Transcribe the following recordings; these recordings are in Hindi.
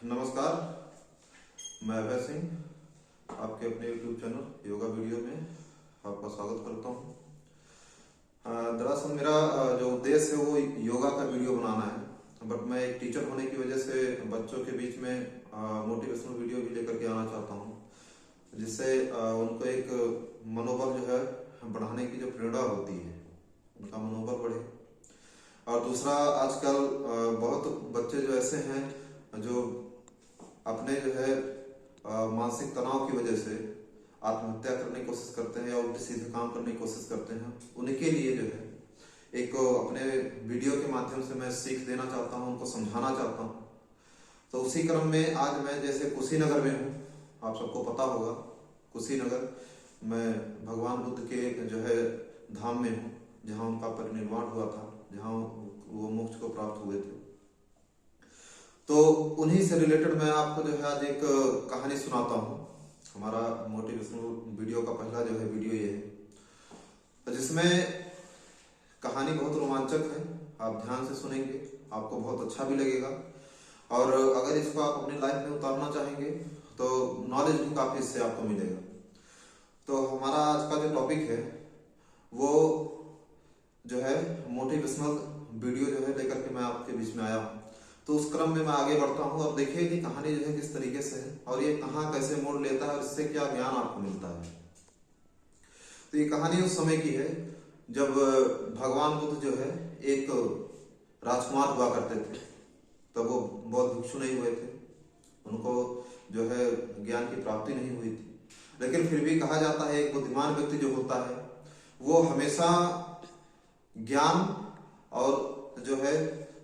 नमस्कार, मैं अभय सिंह आपके अपने YouTube चैनल योगा वीडियो में आपका स्वागत करता हूँ। दरअसल मेरा जो उद्देश्य है वो योगा का वीडियो बनाना है, बट मैं एक टीचर होने की वजह से बच्चों के बीच में मोटिवेशनल वीडियो भी लेकर के आना चाहता हूँ, जिससे उनको एक मनोबल जो है बढ़ाने की जो प्रेरणा होती है उनका मनोबल बढ़े। और दूसरा, आजकल बहुत बच्चे जो ऐसे हैं जो अपने जो है मानसिक तनाव की वजह से आत्महत्या करने की कोशिश करते हैं या उल्टे सीधे काम करने की कोशिश करते हैं। उनके लिए जो है एक अपने वीडियो के माध्यम से मैं सीख देना चाहता हूं, उनको समझाना चाहता हूं। तो उसी क्रम में आज मैं जैसे कुशीनगर में हूं, आप सबको पता होगा कुशीनगर, मैं भगवान बुद्ध के जो है धाम में हूँ, जहाँ उनका परिनिर्वाण हुआ था, जहाँ वो मोक्ष को प्राप्त हुए थे। तो उन्हीं से रिलेटेड मैं आपको जो है आज एक कहानी सुनाता हूँ। हमारा मोटिवेशनल वीडियो का पहला जो है वीडियो ये है, तो जिसमें कहानी बहुत रोमांचक है। आप ध्यान से सुनेंगे, आपको बहुत अच्छा भी लगेगा, और अगर इसको आप अपनी लाइफ में उतारना चाहेंगे तो नॉलेज भी काफी इससे आपको मिलेगा। तो हमारा आज का जो टॉपिक है वो जो है मोटिवेशनल वीडियो जो है लेकर के मैं आपके बीच में आया हूँ। तो उस क्रम में मैं आगे बढ़ता हूँ और देखिए कि कहानी जो है किस तरीके से है और ये कहाँ कैसे मोड़ लेता है और इससे क्या ज्ञान आपको मिलता है। तो ये कहानी उस समय की है जब भगवान बुद्ध जो है एक राजकुमार हुआ करते थे। तब वो बहुत भिक्षु नहीं हुए थे, उनको जो है ज्ञान की प्राप्ति नहीं हुई थी, लेकिन फिर भी कहा जाता है एक बुद्धिमान व्यक्ति जो होता है वो हमेशा ज्ञान और जो है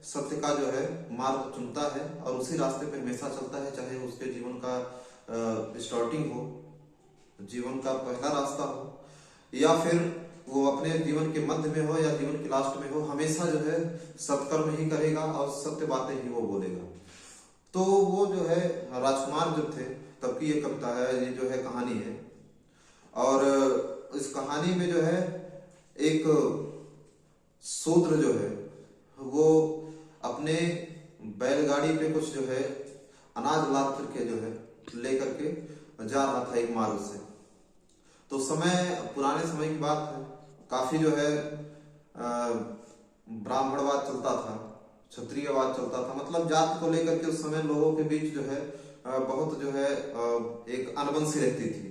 सत्य का जो है मार्ग चुनता है और उसी रास्ते पे हमेशा चलता है, चाहे उसके जीवन का स्टार्टिंग हो, जीवन का पहला रास्ता हो, या फिर वो अपने जीवन के मध्य में हो या जीवन के लास्ट में हो, हमेशा जो है सत्कर्म ही करेगा और सत्य बातें ही वो बोलेगा। तो वो जो है राजकुमार जब थे तब की ये कविता है, ये जो है कहानी है। और इस कहानी में जो है एक शूद्र जो है वो अपने बैलगाड़ी पे कुछ जो है अनाज लाद करके जो है लेकर के जा रहा था एक मार्ग से। तो समय पुराने समय की बात है, काफी जो है ब्राह्मणवाद चलता था, क्षत्रियवाद चलता था, मतलब जाति को लेकर के उस समय लोगों के बीच जो है बहुत जो है एक अनबन सी रहती थी।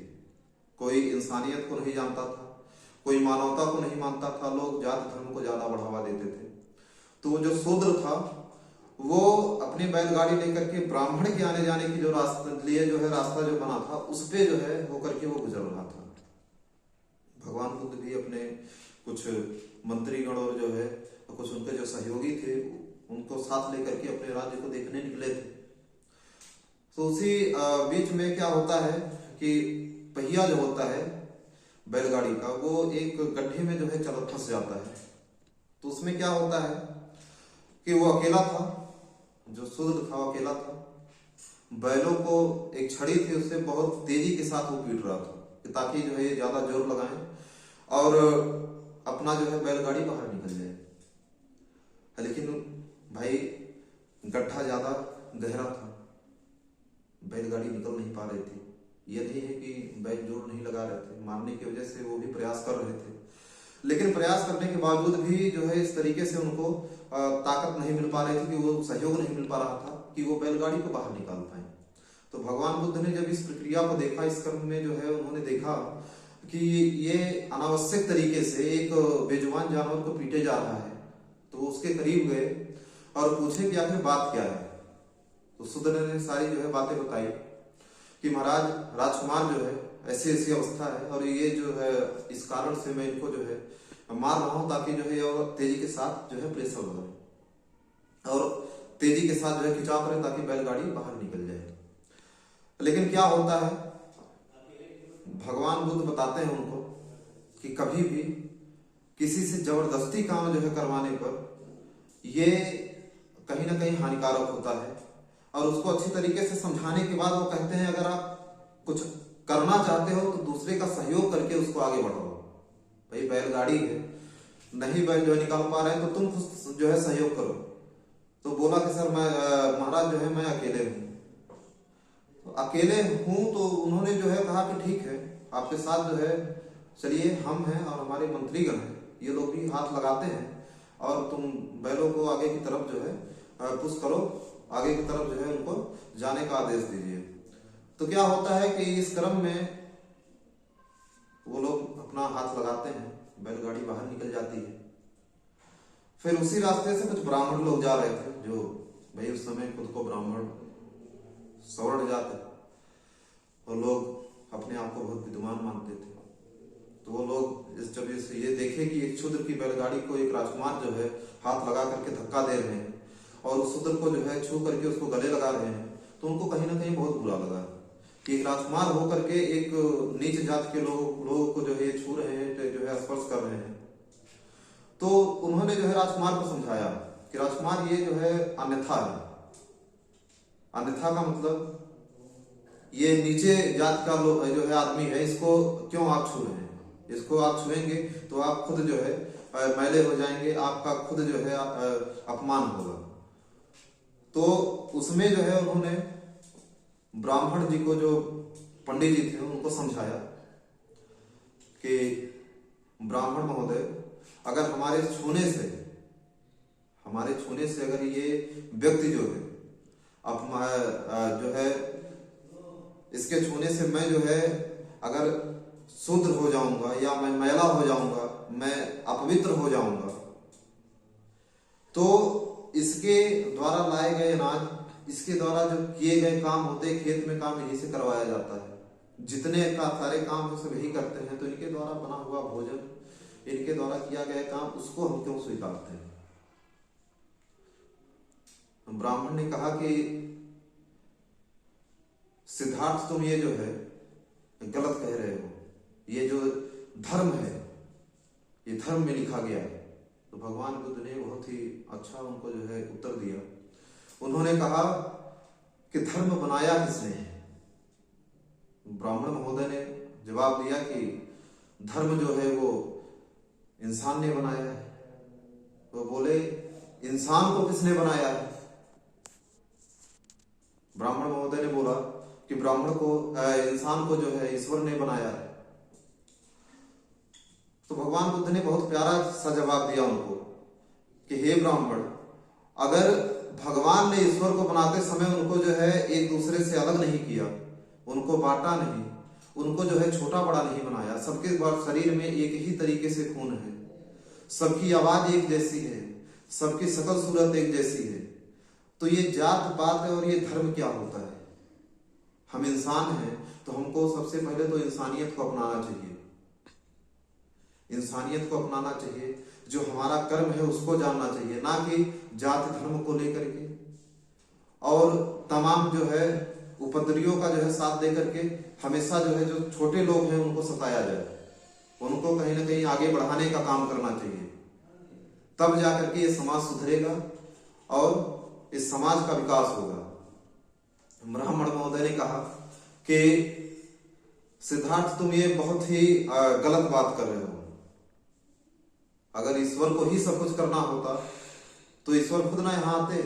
कोई इंसानियत को नहीं जानता था, कोई मानवता को नहीं मानता था, लोग जाति धर्म को ज्यादा बढ़ावा देते थे। तो जो शूद्र था वो अपनी बैलगाड़ी लेकर के ब्राह्मण के आने जाने की जो रास्ते लिए जो है रास्ता जो बना था उस पे जो है होकर के वो गुजर रहा था। भगवान बुद्ध भी अपने कुछ मंत्रीगण और जो है कुछ उनके जो सहयोगी थे उनको साथ लेकर के अपने राज्य को देखने निकले थे। तो उसी बीच में क्या होता है कि पहिया जो होता है बैलगाड़ी का वो एक गड्ढे में जो है चल फंस जाता है। तो उसमें क्या होता है कि वो अकेला था, जो शूद्र था वो अकेला था। बैलों को एक छड़ी थी, उससे बहुत तेजी के साथ वो पीट रहा था ताकि जो है ये ज्यादा जोर लगाएं और अपना जो है बैलगाड़ी बाहर निकल जाए। लेकिन भाई गड्ढा ज्यादा गहरा था, बैलगाड़ी निकल नहीं पा रही थी। ये नहीं है कि बैल जोर नहीं लगा रहे थे, मारने की वजह से वो भी प्रयास कर रहे थे, लेकिन प्रयास करने के बावजूद भी जो है इस तरीके से उनको ताकत नहीं मिल पा रही थी, कि वो सहयोग नहीं मिल पा रहा था कि वो बैलगाड़ी को बाहर निकाल पाए। तो भगवान बुद्ध ने जब इस प्रक्रिया को देखा, इस क्रम में जो है उन्होंने देखा कि ये अनावश्यक तरीके से एक बेजुबान जानवर को पीटे जा रहा है। तो उसके करीब गए और पूछे कि आखिर बात क्या है। तो शूद्र ने सारी जो है बातें बताई कि महाराज, राजकुमार जो है ऐसी ऐसी अवस्था है और ये जो है इस कारण से मैं इनको जो है मार रहा हूं ताकि जो है और तेजी के साथ जो है प्रेशर लगाए और तेजी के साथ जो है खिंचाव करें ताकि बैलगाड़ी बाहर निकल जाए। लेकिन क्या होता है, भगवान बुद्ध बताते हैं उनको कि कभी भी किसी से जबरदस्ती काम जो है करवाने पर ये कहीं ना कहीं हानिकारक होता है। और उसको अच्छी तरीके से समझाने के बाद वो कहते हैं अगर आप कुछ करना चाहते हो तो दूसरे का सहयोग करके उसको आगे बढ़ाओ। भाई बैलगाड़ी है, नहीं बैल जो है निकाल पा रहे हैं तो तुम जो है सहयोग करो। तो बोला कि सर मैं महाराज जो है मैं अकेले हूँ, तो अकेले हूं तो उन्होंने जो है कहा कि ठीक है, आपके साथ जो है चलिए, हम हैं और हमारे मंत्रीगण हैं, ये लोग भी हाथ लगाते हैं और तुम बैलों को आगे की तरफ जो है पुश करो, आगे की तरफ जो है उनको जाने का आदेश दीजिए। तो क्या होता है कि इस क्रम में वो लोग अपना हाथ लगाते हैं, बैलगाड़ी बाहर निकल जाती है। फिर उसी रास्ते से कुछ ब्राह्मण लोग जा रहे थे, जो भाई उस समय खुद को ब्राह्मण सवर्ण जाते, और लोग अपने आप को बहुत विद्वान मानते थे। तो वो लोग जब ये देखे कि एक शूद्र की बैलगाड़ी को एक राजकुमार जो है हाथ लगा करके धक्का दे रहे हैं और उस शूद्र को जो है छू करके उसको गले लगा रहे हैं, तो उनको कहीं ना कहीं बहुत बुरा लगा कि एक राजकुमार होकर के एक नीच जात के लोगों को जो है छू रहे हैं, जो है स्पर्श कर रहे हैं। तो उन्होंने जो है राजकुमार को समझाया कि राजकुमार ये जो है अन्यथा है। अन्यथा का मतलब ये नीचे जात का जो है आदमी है, इसको क्यों आप छू रहे हैं? इसको आप छुएंगे तो आप खुद जो है मैले हो जाएंगे, आपका खुद जो है अपमान होगा। तो उसमें जो है उन्होंने ब्राह्मण जी को, जो पंडित जी थे, उनको समझाया कि ब्राह्मण महोदय, अगर हमारे छूने से अगर ये व्यक्ति जो है जो है इसके छूने से मैं जो है अगर शूद्र हो जाऊंगा या मैं मैला हो जाऊंगा, मैं अपवित्र हो जाऊंगा, तो इसके द्वारा लाए गए अनाज, इसके द्वारा जो किए गए काम होते हैं, खेत में काम यही से करवाया जाता है, जितने का सारे काम सब यही करते हैं, तो इनके द्वारा बना हुआ भोजन, इनके द्वारा किया गया काम, उसको हम क्यों स्वीकारते हैं? ब्राह्मण ने कहा कि सिद्धार्थ, तुम ये जो है गलत कह रहे हो, ये जो धर्म है ये धर्म में लिखा गया है। तो भगवान बुद्ध ने बहुत ही अच्छा उनको जो है उत्तर दिया। उन्होंने कहा कि धर्म बनाया किसने है? ब्राह्मण महोदय ने जवाब दिया कि धर्म जो है वो इंसान ने बनाया है। तो बोले, इंसान को किसने बनाया है? ब्राह्मण महोदय ने बोला कि इंसान को जो है ईश्वर ने बनाया है। तो भगवान बुद्ध ने बहुत प्यारा सा जवाब दिया उनको कि हे ब्राह्मण, अगर भगवान ने ईश्वर को बनाते समय उनको जो है एक दूसरे से अलग नहीं किया, उनको बांटा नहीं, उनको जो है छोटा बड़ा नहीं बनाया, सबके शरीर में एक ही तरीके से खून है, सबकी आवाज एक जैसी है, सबकी शकल सूरत एक जैसी है, तो ये जात पात और ये धर्म क्या होता है? हम इंसान हैं तो हमको सबसे पहले तो इंसानियत को अपनाना चाहिए। इंसानियत को अपनाना चाहिए, जो हमारा कर्म है उसको जानना चाहिए, ना कि जात धर्म को लेकर के और तमाम जो है उपद्रवियों का जो है साथ दे करके हमेशा जो है जो छोटे लोग हैं उनको सताया जाए, उनको कहीं ना कहीं आगे बढ़ाने का काम करना चाहिए। तब जाकर के ये समाज सुधरेगा और इस समाज का विकास होगा। ब्राह्मण महोदय ने कहा कि सिद्धार्थ, तुम ये बहुत ही गलत बात कर रहे हो। अगर ईश्वर को ही सब कुछ करना होता तो ईश्वर खुद ना यहाँ आते,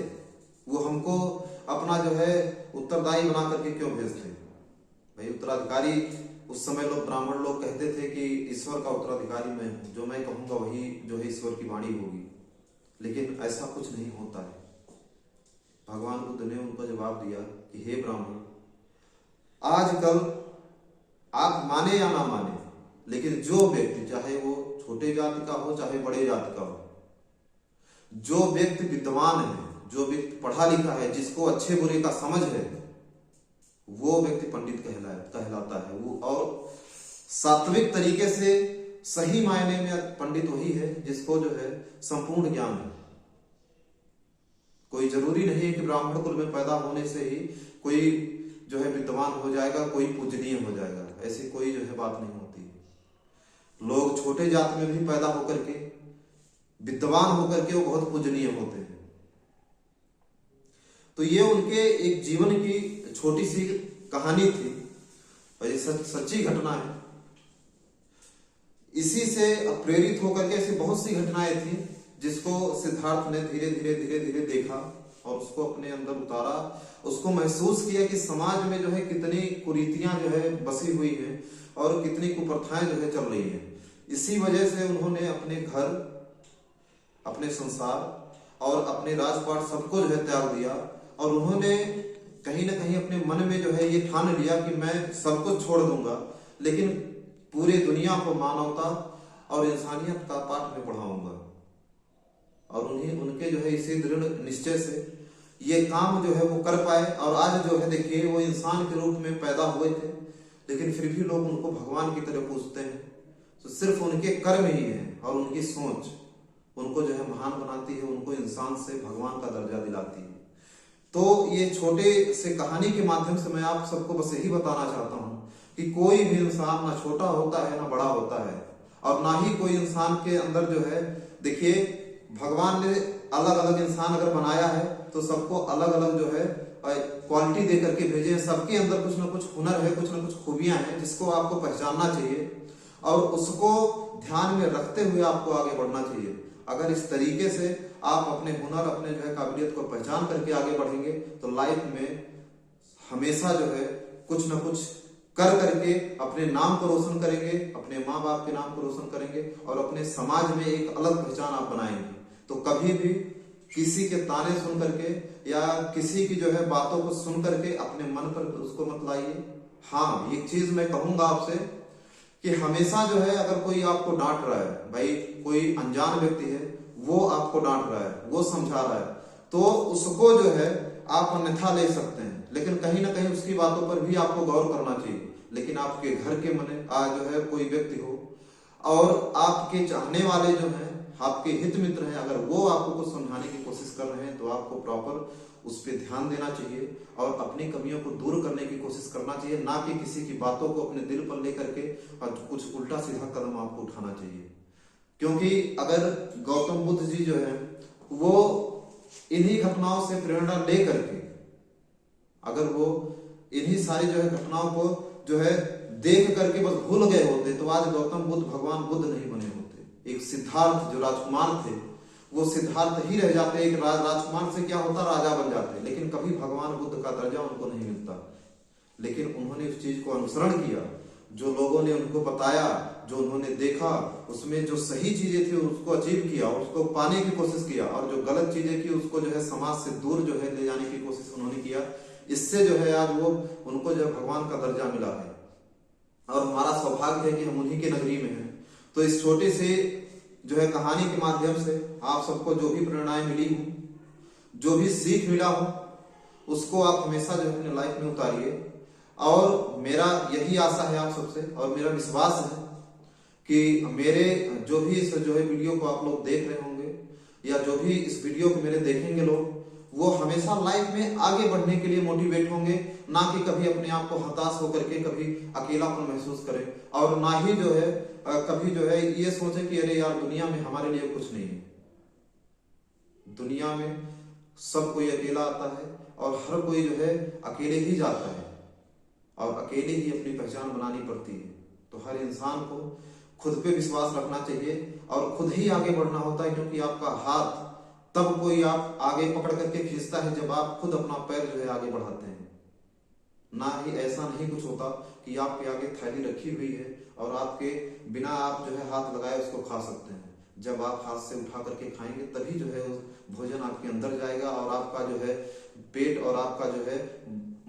वो हमको अपना जो है उत्तरदायी बना करके क्यों भेजते? भाई उत्तराधिकारी, उस समय लोग ब्राह्मण लोग कहते थे कि ईश्वर का उत्तराधिकारी मैं हूं, जो मैं कहूंगा वही जो है ईश्वर की वाणी होगी, लेकिन ऐसा कुछ नहीं होता है। भगवान बुद्ध ने उनको जवाब दिया कि हे ब्राह्मण, आजकल आप माने या ना माने, लेकिन जो व्यक्ति, चाहे वो छोटे जाति का हो चाहे बड़े जाति का हो, जो व्यक्ति विद्वान है, जो व्यक्ति पढ़ा लिखा है, जिसको अच्छे बुरे का समझ है, वो व्यक्ति पंडित कहलाता है। वो और सात्विक तरीके से सही मायने में पंडित वही है जिसको जो है संपूर्ण ज्ञान है। कोई जरूरी नहीं है कि ब्राह्मण कुल में पैदा होने से ही कोई जो है विद्वान हो जाएगा, कोई पूजनीय हो जाएगा, ऐसी कोई जो है बात नहीं होती। लोग छोटे जात में भी पैदा होकर के विद्वान होकर के वो बहुत पूजनीय होते हैं। तो ये उनके एक जीवन की छोटी सी कहानी थी और ये सच्ची घटना है। इसी से प्रेरित होकर के ऐसी बहुत सी घटनाएं थी जिसको सिद्धार्थ ने धीरे धीरे धीरे धीरे देखा और उसको अपने अंदर उतारा, उसको महसूस किया कि समाज में जो है कितनी कुरीतियां जो है बसी हुई है और कितनी कुप्रथाएं जो है चल रही है। इसी वजह से उन्होंने अपने घर, अपने संसार और अपने राजपाट सबको जो है त्याग दिया और उन्होंने कहीं ना कहीं अपने मन में जो है ये ठान लिया कि मैं सब कुछ छोड़ दूंगा, लेकिन पूरी दुनिया को मानवता और इंसानियत का पाठ में पढ़ाऊंगा। और उन्हें उनके जो है इसी दृढ़ निश्चय से ये काम जो है वो कर पाए और आज जो है देखिए वो इंसान के रूप में पैदा हुए थे, लेकिन फिर भी लोग उनको भगवान की तरह पूजते हैं। तो सिर्फ उनके कर्म ही है और उनकी सोच उनको जो है महान बनाती है, उनको इंसान से भगवान का दर्जा दिलाती है। तो ये छोटे से कहानी के माध्यम से मैं आप सबको बस यही बताना चाहता हूँ कि कोई भी इंसान ना छोटा होता है ना बड़ा होता है, और ना ही कोई इंसान के अंदर जो है, देखिए भगवान ने अलग अलग इंसान अगर बनाया है तो सबको अलग अलग जो है क्वालिटी दे करके भेजे हैं। सबके अंदर कुछ ना कुछ हुनर है, कुछ ना कुछ खूबियां हैं जिसको आपको पहचानना चाहिए और उसको ध्यान में रखते हुए आपको आगे बढ़ना चाहिए। अगर इस तरीके से आप अपने हुनर, अपने जो है काबिलियत को पहचान करके आगे बढ़ेंगे तो लाइफ में हमेशा जो है कुछ ना कुछ कर करके अपने नाम को रोशन करेंगे, अपने माँ बाप के नाम को रोशन करेंगे और अपने समाज में एक अलग पहचान आप बनाएंगे। तो कभी भी किसी के ताने सुन करके या किसी की जो है बातों को सुन करके अपने मन पर उसको मत लाइए। हाँ, एक चीज मैं कहूंगा आपसे कि हमेशा जो है अगर कोई आपको डांट रहा है, भाई कोई अनजान व्यक्ति है वो आपको डांट रहा है, वो समझा रहा है, तो उसको जो है आप अन्यथा ले सकते हैं, लेकिन कहीं ना कहीं उसकी बातों पर भी आपको गौर करना चाहिए। लेकिन आपके घर के मने आज जो है कोई व्यक्ति हो और आपके चाहने वाले जो हैं, आपके हित मित्र हैं, अगर वो आपको कुछ समझाने की कोशिश कर रहे हैं तो आपको प्रॉपर उस पर ध्यान देना चाहिए और अपनी कमियों को दूर करने की कोशिश करना चाहिए, ना कि किसी की बातों को अपने दिल पर लेकर के और कुछ उल्टा सीधा कदम आपको उठाना चाहिए। क्योंकि अगर गौतम बुद्ध जी जो है वो इन्हीं घटनाओं से प्रेरणा ले करके अगर वो इन्हीं सारी जो है घटनाओं को जो है देख करके बस भूल गए होते तो आज गौतम बुद्ध भगवान बुद्ध नहीं बने होते। एक सिद्धार्थ जो राजकुमार थे वो सिद्धार्थ ही रह जाते, एक राजकुमार से क्या होता, राजा बन जाते, लेकिन कभी भगवान बुद्ध का दर्जा उनको नहीं मिलता। लेकिन उन्होंने उस चीज को अनुसरण किया, जो लोगों ने उनको बताया, जो उन्होंने देखा, उसमें जो सही चीजें थी उसको अचीव किया, उसको पाने की कोशिश किया, और जो गलत चीजें की उसको जो है समाज से दूर जो है ले जाने की कोशिश उन्होंने किया। इससे जो है आज वो उनको जो है भगवान का दर्जा मिला है और हमारा सौभाग्य है कि हम उन्हीं के नगरी में हैं। तो इस छोटे से जो है कहानी के माध्यम से आप सबको जो भी प्रेरणाएं मिली हो, जो भी सीख मिला हो, उसको आप हमेशा जो है अपने लाइफ में उतारिए। और मेरा यही आशा है आप सबसे और मेरा विश्वास है कि मेरे जो भी इस जो है वीडियो को आप लोग देख रहे होंगे या जो भी इस वीडियो को मेरे देखेंगे लोग, वो हमेशा लाइफ में आगे बढ़ने के लिए मोटिवेट होंगे, ना कि कभी अपने आप को हताश होकर के कभी अकेलापन महसूस करें, और ना ही जो है कभी जो है ये सोचे कि अरे यार दुनिया में हमारे लिए कुछ नहीं है। दुनिया में सब कोई अकेला आता है और हर कोई जो है अकेले ही जाता है और अकेले ही अपनी पहचान बनानी पड़ती है। तो हर इंसान को खुद पे विश्वास रखना चाहिए और खुद ही आगे बढ़ना होता है, क्योंकि आपका हाथ तब कोई आप आगे पकड़ करके खींचता है जब आप खुद अपना पैर जो है आगे बढ़ाते हैं। ना ही ऐसा नहीं कुछ होता कि आपके आगे थैली रखी हुई है और आपके बिना आप जो है हाथ लगाए उसको खा सकते हैं। जब आप हाथ से उठा करके खाएंगे तभी जो है भोजन आपके अंदर जाएगा और आपका जो है पेट और आपका जो है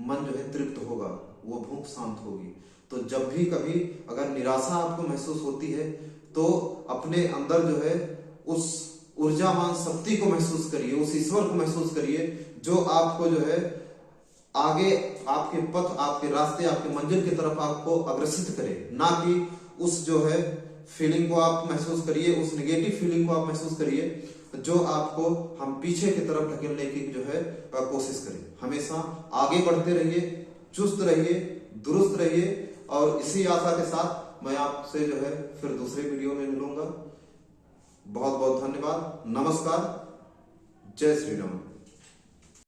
मन जो है तृप्त होगा, वो भूख शांत होगी। तो जब भी कभी अगर निराशा आपको महसूस होती है तो अपने अंदर जो है उस ऊर्जावान शक्ति को महसूस करिए, उस ईश्वर को महसूस करिए जो आपको जो है आगे आपके पथ, आपके रास्ते, आपके मंजिल की तरफ आपको अग्रसित करे। ना कि उस जो है फीलिंग को आप महसूस करिए, उस नेगेटिव फीलिंग को आप महसूस करिए जो आपको हम पीछे की तरफ ढकेलने की जो है कोशिश करें। हमेशा आगे बढ़ते रहिए, चुस्त रहिए, दुरुस्त रहिए, और इसी आशा के साथ मैं आपसे जो है फिर दूसरे वीडियो में मिलूंगा। बहुत बहुत धन्यवाद। नमस्कार। जय श्री राम।